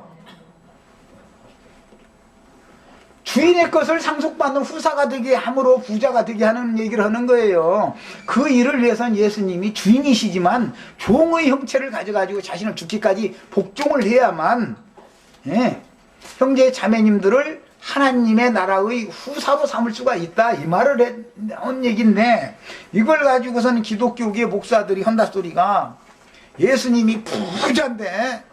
주인의 것을 상속받는 후사가 되게 함으로 부자가 되게 하는 얘기를 하는 거예요. 그 일을 위해서는 예수님이 주인이시지만 종의 형체를 가져가지고 자신을 죽기까지 복종을 해야만 형제 자매님들을 하나님의 나라의 후사로 삼을 수가 있다 이 말을 한 얘기인데, 이걸 가지고서는 기독교계 목사들이 한다 소리가 예수님이 부자인데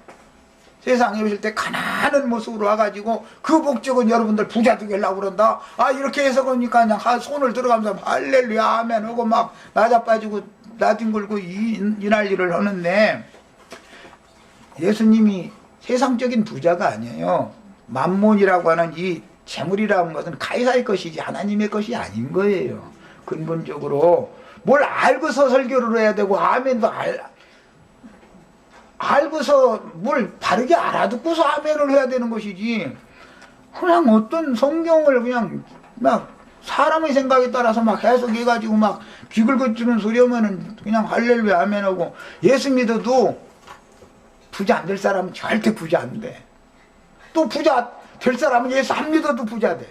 세상에 오실 때 가난한 모습으로 와가지고 그 목적은 여러분들 부자 되게 하려고 그런다. 이렇게 해서 그러니까 그냥 손을 들어가면서 할렐루야 아멘 하고 나자빠지고 나뒹굴고 이 난리를 하는데, 예수님이 세상적인 부자가 아니에요. 만몬이라고 하는 이 재물이라는 것은 가이사의 것이지 하나님의 것이 아닌 거예요. 근본적으로 뭘 알고서 설교를 해야 되고 아멘도 알고서 뭘 바르게 알아듣고서 아멘을 해야 되는 것이지, 그냥 어떤 성경을 그냥 막 사람의 생각에 따라서 막 해석해가지고 막 귀 긁어주는 소리 하면은 그냥 할렐루야 아멘하고, 예수 믿어도 부자 안 될 사람은 절대 부자 안 돼. 또 부자 될 사람은 예수 안 믿어도 부자 돼.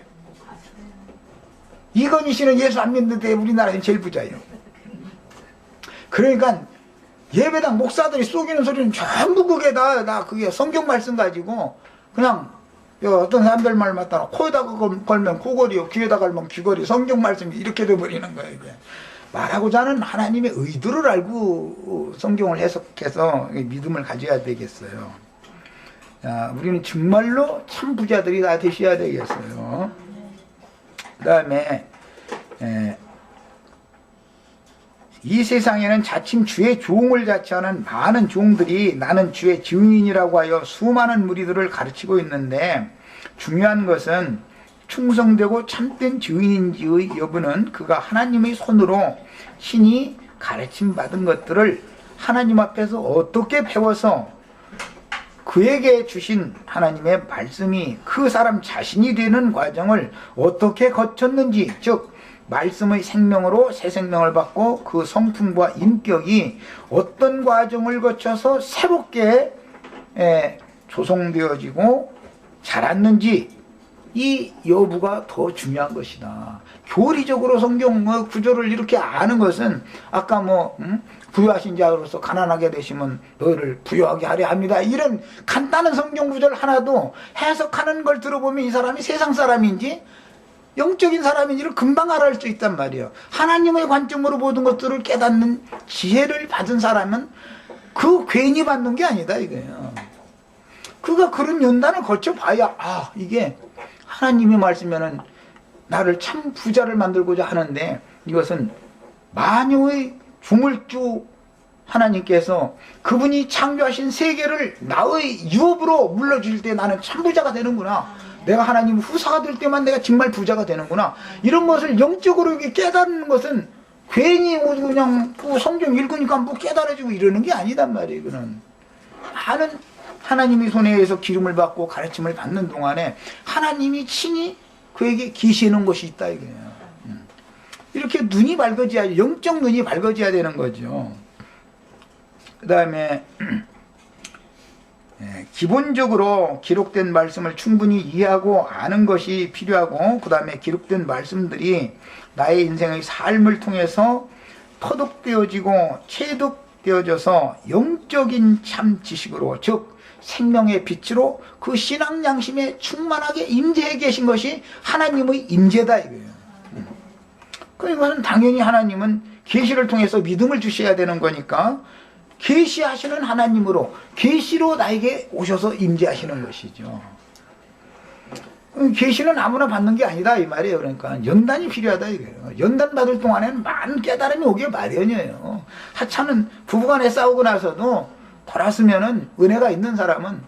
이건희 씨는 예수 안 믿는데 우리나라에서 제일 부자예요. 그러니까 예배당 목사들이 쏘기는 소리는 전부 그게 다 그게 성경 말씀 가지고 그냥 어떤 사람들 말 맞다나 코에다 걸면 코걸이요, 귀에다 걸면 귀걸이, 성경 말씀이 이렇게 돼버리는 거예요. 이게. 말하고자 하는 하나님의 의도를 알고 성경을 해석해서 믿음을 가져야 되겠어요. 자, 우리는 정말로 참 부자들이 다 되셔야 되겠어요. 그 다음에 이 세상에는 자칭 주의 종을 자처하는 많은 종들이 나는 주의 증인이라고 하여 수많은 무리들을 가르치고 있는데, 중요한 것은 충성되고 참된 증인인지의 여부는 그가 하나님의 손으로 신이 가르침 받은 것들을 하나님 앞에서 어떻게 배워서 그에게 주신 하나님의 말씀이 그 사람 자신이 되는 과정을 어떻게 거쳤는지, 즉 말씀의 생명으로 새 생명을 받고 그 성품과 인격이 어떤 과정을 거쳐서 새롭게 조성되어지고 자랐는지, 이 여부가 더 중요한 것이다. 교리적으로 성경 구조를 이렇게 아는 것은 아까 부유하신 자로서 가난하게 되시면 너를 부유하게 하려 합니다, 이런 간단한 성경 구조를 하나도 해석하는 걸 들어보면 이 사람이 세상 사람인지 영적인 사람인지를 금방 알아낼 수 있단 말이에요. 하나님의 관점으로 모든 것들을 깨닫는 지혜를 받은 사람은 그 괜히 받는 게 아니다 이거예요. 그가 그런 연단을 거쳐봐야 이게 하나님의 말씀이면은 나를 참 부자를 만들고자 하는데, 이것은 만유의 주물주 하나님께서 그분이 창조하신 세계를 나의 유업으로 물려줄 때 나는 참 부자가 되는구나, 내가 하나님 후사가 될 때만 내가 정말 부자가 되는구나, 이런 것을 영적으로 이렇게 깨닫는 것은 괜히 그냥 성경 읽으니까 깨달아지고 이러는 게 아니단 말이에요. 이거는 많은 하나님이 손에 의해서 기름을 받고 가르침을 받는 동안에 하나님이 친히 그에게 계시는 것이 있다 이거예요. 이렇게 눈이 밝아져야, 영적 눈이 밝아져야 되는 거죠. 그 다음에 기본적으로 기록된 말씀을 충분히 이해하고 아는 것이 필요하고, 그 다음에 기록된 말씀들이 나의 인생의 삶을 통해서 터득되어지고 체득되어져서 영적인 참 지식으로, 즉 생명의 빛으로 그 신앙 양심에 충만하게 임재해 계신 것이 하나님의 임재다 이거예요. 그것은 당연히 하나님은 계시를 통해서 믿음을 주셔야 되는 거니까 계시하시는 하나님으로, 계시로 나에게 오셔서 임재하시는 것이죠. 계시는 아무나 받는 게 아니다 이 말이에요. 그러니까 연단이 필요하다 이거예요. 연단 받을 동안에는 많은 깨달음이 오길 마련이에요. 하찮은 부부간에 싸우고 나서도 돌았으면은 은혜가 있는 사람은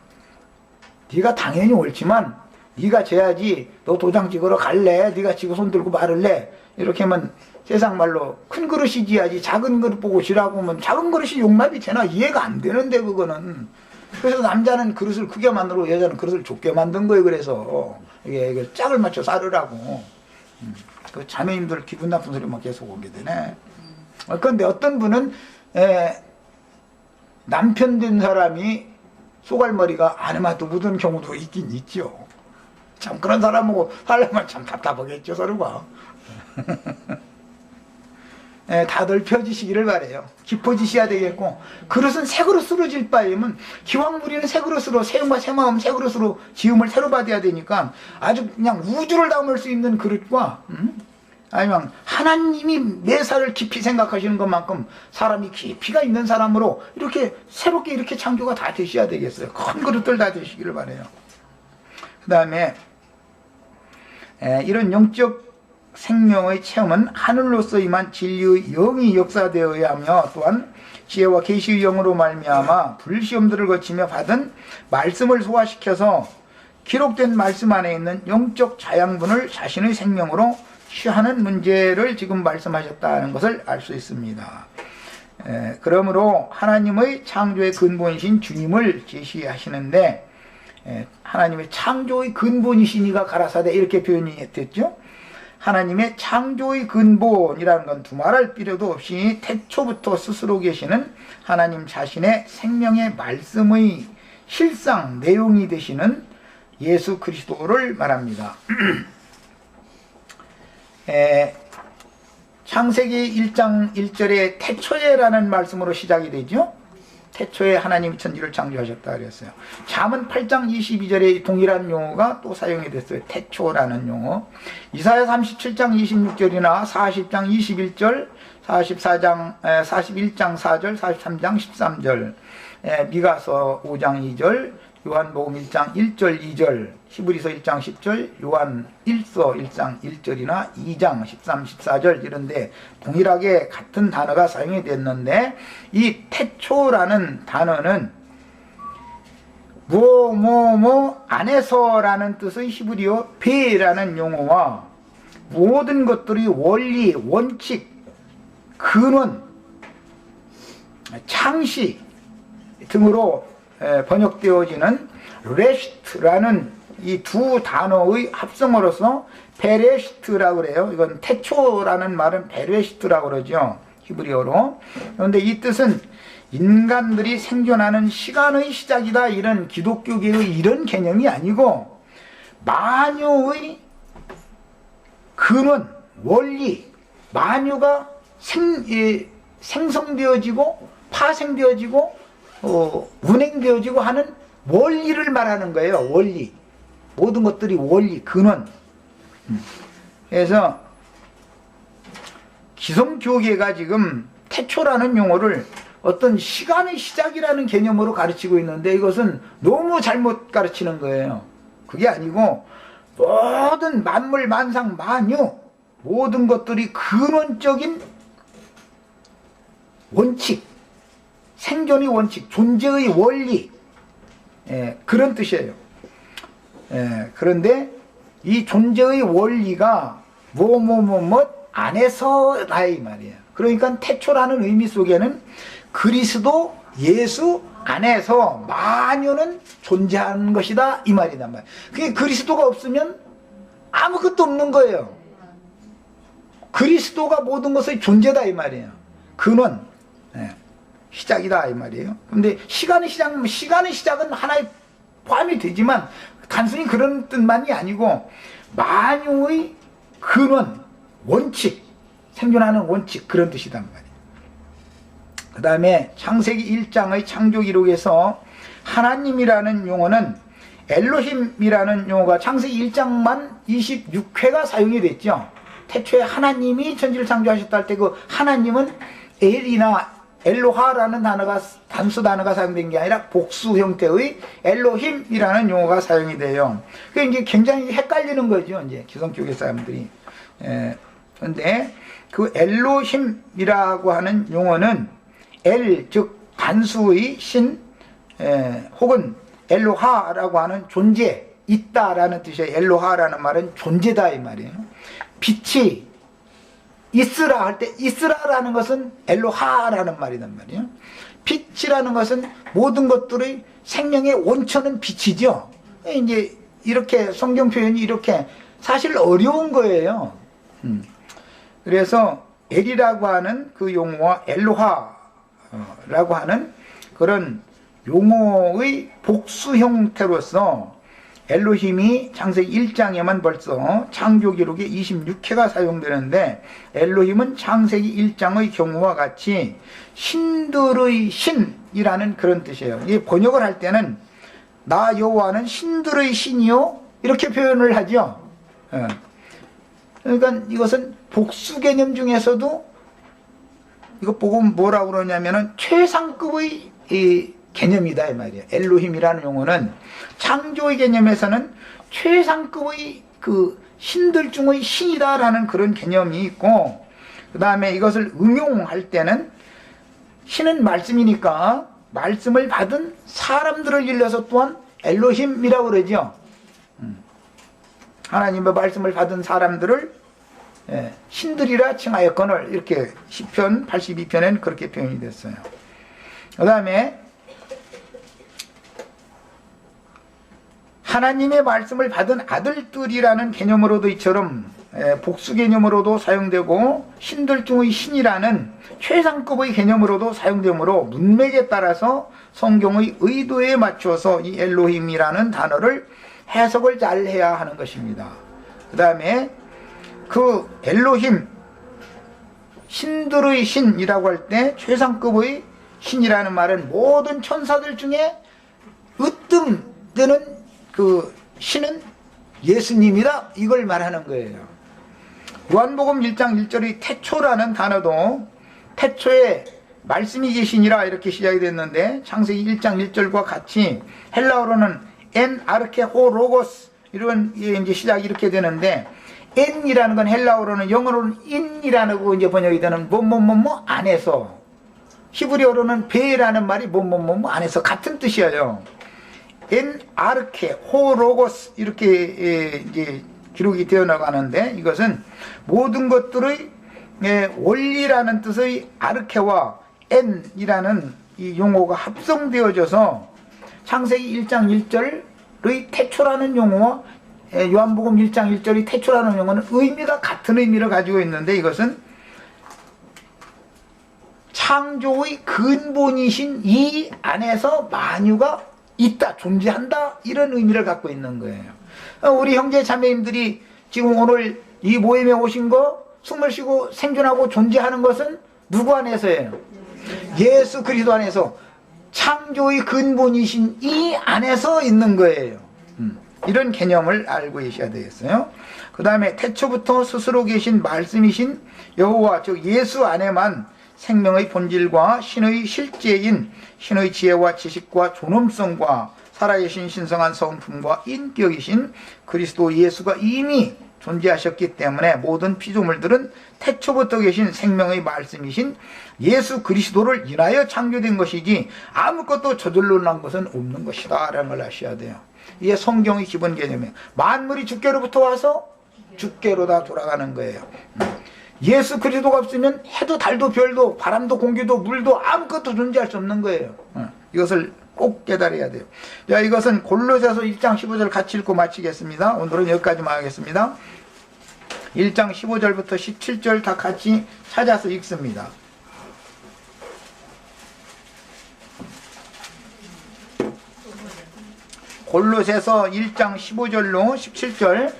네가 당연히 옳지만 네가 져야지, 너 도장 찍으러 갈래? 네가 지고 손 들고 말을래? 이렇게 하면 세상 말로 큰 그릇이 지야지 작은 그릇 보고 지라고 하면 작은 그릇이 용납이 되나? 이해가 안 되는데 그거는. 그래서 남자는 그릇을 크게 만들고 여자는 그릇을 좁게 만든 거예요. 그래서 이게 짝을 맞춰 싸르라고. 그 자매님들 기분 나쁜 소리만 계속 오게 되네. 그런데 어떤 분은 남편 된 사람이 쏘갈머리가 아내한테 묻은 경우도 있긴 있죠. 참 그런 사람하고 살려면 참 답답하겠죠 서로가. 다들 펴지시기를 바래요. 깊어지셔야 되겠고, 그릇은 새 그릇으로 질 바에는 기왕 우리는 새 그릇으로, 새 영과 새 마음 새 그릇으로 지음을 새로 받아야 되니까 아주 그냥 우주를 담을 수 있는 그릇과 아니면 하나님이 매사를 깊이 생각하시는 것만큼 사람이 깊이가 있는 사람으로 이렇게 새롭게 이렇게 창조가 다 되셔야 되겠어요. 큰 그릇들 다 되시기를 바래요. 그 다음에 이런 영적 생명의 체험은 하늘로서 임한 진리의 영이 역사되어야 하며, 또한 지혜와 계시의 영으로 말미암아 불시험들을 거치며 받은 말씀을 소화시켜서 기록된 말씀 안에 있는 영적 자양분을 자신의 생명으로 취하는 문제를 지금 말씀하셨다는 것을 알 수 있습니다. 그러므로 하나님의 창조의 근본이신 주님을 제시하시는데, 하나님의 창조의 근본이시니가 가라사대 이렇게 표현이 됐죠. 하나님의 창조의 근본이라는 건 두말할 필요도 없이 태초부터 스스로 계시는 하나님 자신의 생명의 말씀의 실상 내용이 되시는 예수 그리스도를 말합니다. 창세기 1장 1절에 태초에라는 말씀으로 시작이 되죠. 태초에 하나님이 천지를 창조하셨다 그랬어요. 잠언 8장 22절에 동일한 용어가 또 사용이 됐어요. 태초라는 용어. 이사야 37장 26절이나 40장 21절, 41장 4절, 43장 13절, 미가서 5장 2절, 요한복음 1장 1절 2절, 히브리서 1장 10절, 요한 1서 1장 1절이나 2장 13, 14절 이런데 동일하게 같은 단어가 사용이 됐는데, 이 태초라는 단어는 안에서라는 뜻의 히브리어 베라는 용어와 모든 것들이 원리, 원칙, 근원, 창시 등으로 번역되어지는 레시트라는 이 두 단어의 합성어로서 베레시트라고 그래요. 이건 태초라는 말은 베레시트라고 그러죠, 히브리어로. 그런데 이 뜻은 인간들이 생존하는 시간의 시작이다, 이런 기독교계의 이런 개념이 아니고 만유의 근원, 원리, 만유가 생성되어지고 파생되어지고 운행되어지고 하는 원리를 말하는 거예요. 원리. 모든 것들이 원리, 근원. 그래서 기성교계가 지금 태초라는 용어를 어떤 시간의 시작이라는 개념으로 가르치고 있는데, 이것은 너무 잘못 가르치는 거예요. 그게 아니고 모든 만물, 만상, 만유, 모든 것들이 근원적인 원칙, 생존의 원칙, 존재의 원리, 그런 뜻이에요. 그런데 이 존재의 원리가 안에서다 이 말이에요. 그러니까 태초라는 의미 속에는 그리스도 예수 안에서 만유는 존재하는 것이다 이 말이단 말이에요. 그게 그리스도가 없으면 아무것도 없는 거예요. 그리스도가 모든 것의 존재다 이 말이에요. 근원, 시작이다 이 말이에요. 근데 시간의 시작은 하나의 포함이 되지만 단순히 그런 뜻만이 아니고 만유의 근원, 원칙, 생존하는 원칙, 그런 뜻이단 말이에요. 그 다음에 창세기 1장의 창조 기록에서 하나님이라는 용어는 엘로힘이라는 용어가 창세기 1장만 26회가 사용이 됐죠. 태초에 하나님이 천지를 창조하셨다 할 때 그 하나님은 엘이나 엘로하라는 단어가, 단수 단어가 사용된 게 아니라 복수 형태의 엘로힘이라는 용어가 사용이 돼요. 그게 이제 굉장히 헷갈리는 거죠, 이제 기성교계 사람들이. 그런데 그 엘로힘이라고 하는 용어는 즉 단수의 신, 혹은 엘로하라고 하는 존재, 있다라는 뜻이에요. 엘로하라는 말은 존재다 이 말이에요. 빛이 있으라 할 때 있으라라는 것은 엘로하라는 말이란 말이에요. 빛이라는 것은 모든 것들의 생명의 원천은 빛이죠. 이제 이렇게 성경 표현이 이렇게 사실 어려운 거예요. 그래서 엘이라고 하는 그 용어와 엘로하라고 하는 그런 용어의 복수 형태로서 엘로힘이 창세기 1장에만 벌써 창조 기록에 26회가 사용되는데, 엘로힘은 창세기 1장의 경우와 같이 신들의 신이라는 그런 뜻이에요. 이 번역을 할 때는 나 여호와는 신들의 신이요 이렇게 표현을 하죠. 그러니까 이것은 복수 개념 중에서도 이거 보고 뭐라고 그러냐면은 최상급의 이 개념이다 이 말이에요. 엘로힘이라는 용어는 창조의 개념에서는 최상급의 그 신들 중의 신이다라는 그런 개념이 있고, 그 다음에 이것을 응용할 때는 신은 말씀이니까 말씀을 받은 사람들을 일러서 또한 엘로힘이라고 그러죠. 하나님의 말씀을 받은 사람들을 신들이라 칭하였거늘 이렇게 시편 82편에는 그렇게 표현이 됐어요. 그 다음에 하나님의 말씀을 받은 아들들이라는 개념으로도 이처럼 복수 개념으로도 사용되고 신들 중의 신이라는 최상급의 개념으로도 사용되므로 문맥에 따라서 성경의 의도에 맞춰서 이 엘로힘이라는 단어를 해석을 잘 해야 하는 것입니다. 그 다음에 그 엘로힘, 신들의 신이라고 할 때 최상급의 신이라는 말은 모든 천사들 중에 으뜸되는 그 신은 예수님이다, 이걸 말하는 거예요. 요한복음 1장 1절의 태초라는 단어도 태초에 말씀이 계시니라 이렇게 시작이 됐는데 창세기 1장 1절과 같이 헬라어로는 엔 아르케 호 로고스 이런 이제 시작이 이렇게 되는데 엔이라는 건 헬라어로는 영어로는 인이라는 거 이제 번역이 되는 뭐뭐뭐뭐 안에서, 히브리어로는 베라는 말이 뭐뭐뭐뭐 안에서 같은 뜻이에요. 엔 아르케 호 로고스 이렇게 이제 기록이 되어 나가는데 이것은 모든 것들의 원리라는 뜻의 아르케와 엔이라는 이 용어가 합성되어져서 창세기 1장 1절의 태초라는 용어와 요한복음 1장 1절의 태초라는 용어는 의미가 같은 의미를 가지고 있는데 이것은 창조의 근본이신 이 안에서 만유가 있다, 존재한다, 이런 의미를 갖고 있는 거예요. 우리 형제 자매님들이 지금 오늘 이 모임에 오신 거, 숨을 쉬고 생존하고 존재하는 것은 누구 안에서예요? 예수 그리스도 안에서, 창조의 근본이신 이 안에서 있는 거예요. 이런 개념을 알고 계셔야 되겠어요. 그 다음에 태초부터 스스로 계신 말씀이신 여호와, 즉 예수 안에만 생명의 본질과 신의 실제인 신의 지혜와 지식과 존엄성과 살아계신 신성한 성품과 인격이신 그리스도 예수가 이미 존재하셨기 때문에 모든 피조물들은 태초부터 계신 생명의 말씀이신 예수 그리스도를 인하여 창조된 것이지 아무것도 저절로 난 것은 없는 것이다 라는 걸 아셔야 돼요. 이게 성경의 기본 개념이에요. 만물이 주께로부터 와서 주께로 다 돌아가는 거예요. 예수 그리스도가 없으면 해도 달도 별도 바람도 공기도 물도 아무것도 존재할 수 없는 거예요. 이것을 꼭 깨달아야 돼요. 자, 이것은 골로새서 1장 15절 같이 읽고 마치겠습니다. 오늘은 여기까지만 하겠습니다. 1장 15절부터 17절 다 같이 찾아서 읽습니다. 골로새서 1장 15절로 17절.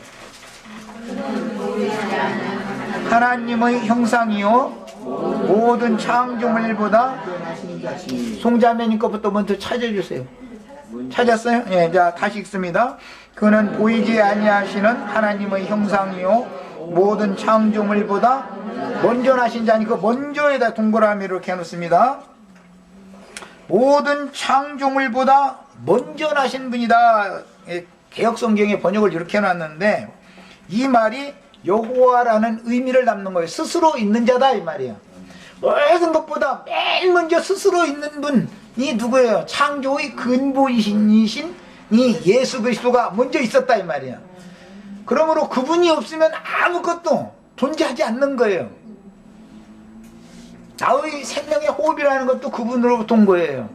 하나님의 형상이요 모든 창조물보다, 송자매님 것부터 먼저 찾아주세요. 찾았어요? 예, 자 다시 읽습니다. 그는 보이지 아니하시는 하나님의 형상이요 모든 창조물보다 먼저 나신 자니, 그 먼저에다 동그라미로 이렇게 해놓습니다. 모든 창조물보다 먼저 나신 분이다. 개역성경의 번역을 이렇게 해놨는데 이 말이 여호와라는 의미를 담는 거예요. 스스로 있는 자다 이 말이에요. 모든 것보다 맨 먼저 스스로 있는 분이 누구예요? 창조의 근본이신 이 예수 그리스도가 먼저 있었다 이 말이에요. 그러므로 그분이 없으면 아무것도 존재하지 않는 거예요. 나의 생명의 호흡이라는 것도 그분으로부터 온 거예요.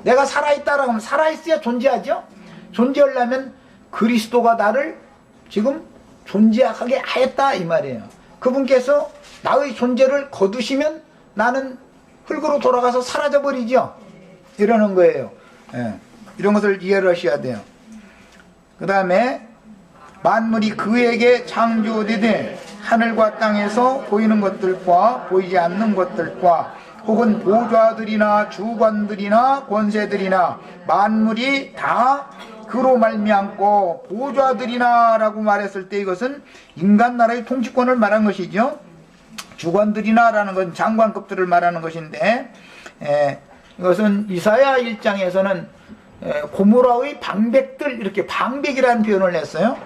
내가 살아있다라고 하면 살아있어야 존재하죠. 존재하려면 그리스도가 나를 지금 존재하게 하였다 이 말이에요. 그분께서 나의 존재를 거두시면 나는 흙으로 돌아가서 사라져 버리죠. 이러는 거예요. 예. 이런 것을 이해를 하셔야 돼요. 그 다음에 만물이 그에게 창조되되 하늘과 땅에서 보이는 것들과 보이지 않는 것들과 혹은 보좌들이나 주관들이나 권세들이나 만물이 다 그로 말미암고, 보좌들이나 라고 말했을 때 이것은 인간 나라의 통치권을 말한 것이죠. 주관들이나 라는 건 장관급들을 말하는 것인데, 이것은 이사야 1장에서는 고모라의 방백들, 이렇게 방백이라는 표현을 했어요.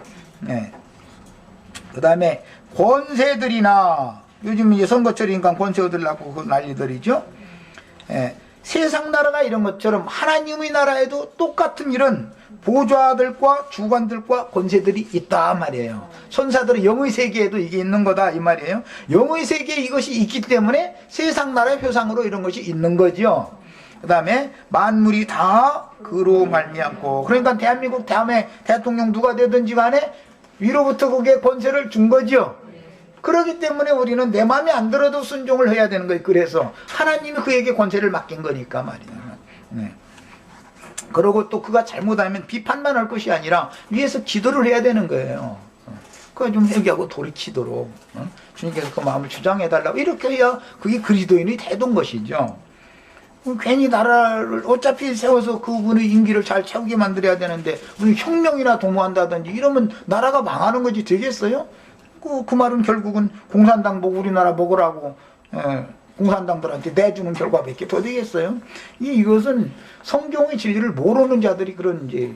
그 다음에 권세들이나, 요즘 이제 선거철이니까 권세 얻으려고 그 난리들이죠. 세상 나라가 이런 것처럼 하나님의 나라에도 똑같은 이런 보좌들과 주관들과 권세들이 있다 말이에요. 천사들의 영의 세계에도 이게 있는 거다 이 말이에요. 영의 세계에 이것이 있기 때문에 세상 나라의 표상으로 이런 것이 있는 거죠. 그 다음에 만물이 다 그로 말미암고, 그러니까 대한민국 다음에 대통령 누가 되든지 간에 위로부터 그게 권세를 준 거죠. 그렇기 때문에 우리는 내 마음에 안 들어도 순종을 해야 되는 거예요. 그래서 하나님이 그에게 권세를 맡긴 거니까 말이에요. 네. 그러고 또 그가 잘못하면 비판만 할 것이 아니라 위에서 기도를 해야 되는 거예요. 그거 좀 회개하고 돌이키도록 주님께서 그 마음을 주장해달라고 이렇게 해야 그게 그리스도인이 되던 것이죠. 괜히 나라를 어차피 세워서 그분의 임기를 잘 채우게 만들어야 되는데 무슨 혁명이나 도모한다든지 이러면 나라가 망하는 거지 되겠어요? 그 말은 결국은 공산당 보고 우리나라 먹으라고 공산당들한테 내주는 결과밖에 더 되겠어요? 이것은 성경의 진리를 모르는 자들이 그런 이제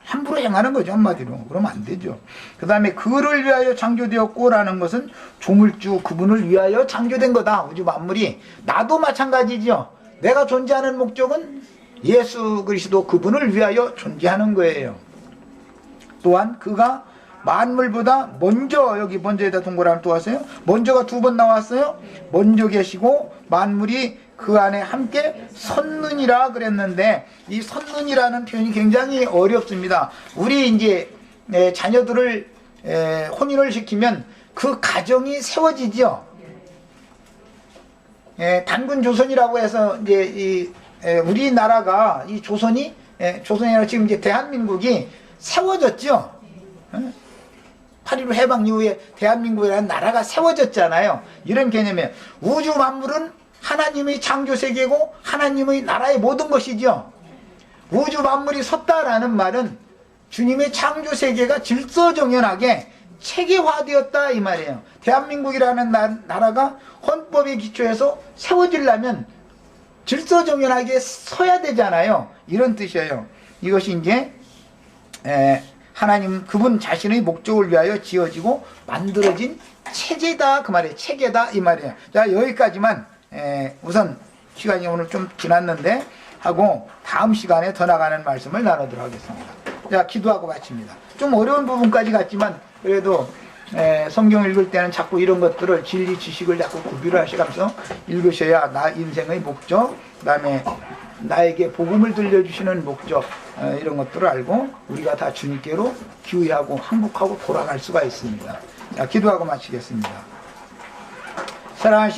함부로 행하는 거죠, 한마디로. 그러면 안 되죠. 그 다음에 그를 위하여 창조되었고라는 것은 조물주 그분을 위하여 창조된 거다. 우주 만물이. 나도 마찬가지죠. 내가 존재하는 목적은 예수 그리스도 그분을 위하여 존재하는 거예요. 또한 그가 만물보다 먼저, 여기 먼저에다 동그라미 또 하세요. 먼저가 2번 나왔어요. 먼저 계시고 만물이 그 안에 함께 섰느니라 그랬는데, 이 섰느니라는 표현이 굉장히 어렵습니다. 우리 이제 자녀들을 혼인을 시키면 그 가정이 세워지죠. 단군 조선이라고 해서 이제 우리나라가 이 조선이 조선이라 지금 이제 대한민국이 세워졌죠. 8.15 해방 이후에 대한민국이라는 나라가 세워졌잖아요. 이런 개념이에요. 우주 만물은 하나님의 창조 세계고 하나님의 나라의 모든 것이죠. 우주 만물이 섰다라는 말은 주님의 창조 세계가 질서정연하게 체계화되었다 이 말이에요. 대한민국이라는 나라가 헌법에 기초해서 세워지려면 질서정연하게 서야 되잖아요. 이런 뜻이에요. 이것이 이제 하나님 그분 자신의 목적을 위하여 지어지고 만들어진 체제다 그 말이에요. 체계다 이 말이에요. 자, 여기까지만 우선 시간이 오늘 좀 지났는데 하고 다음 시간에 더 나가는 말씀을 나누도록 하겠습니다. 자, 기도하고 마칩니다. 좀 어려운 부분까지 갔지만 그래도 성경 읽을 때는 자꾸 이런 것들을 진리 지식을 자꾸 구비를 하시면서 읽으셔야 나 인생의 목적, 그 다음에 나에게 복음을 들려주시는 목적, 이런 것들을 알고 우리가 다 주님께로 기회하고 항복하고 돌아갈 수가 있습니다. 자, 기도하고 마치겠습니다. 사랑하시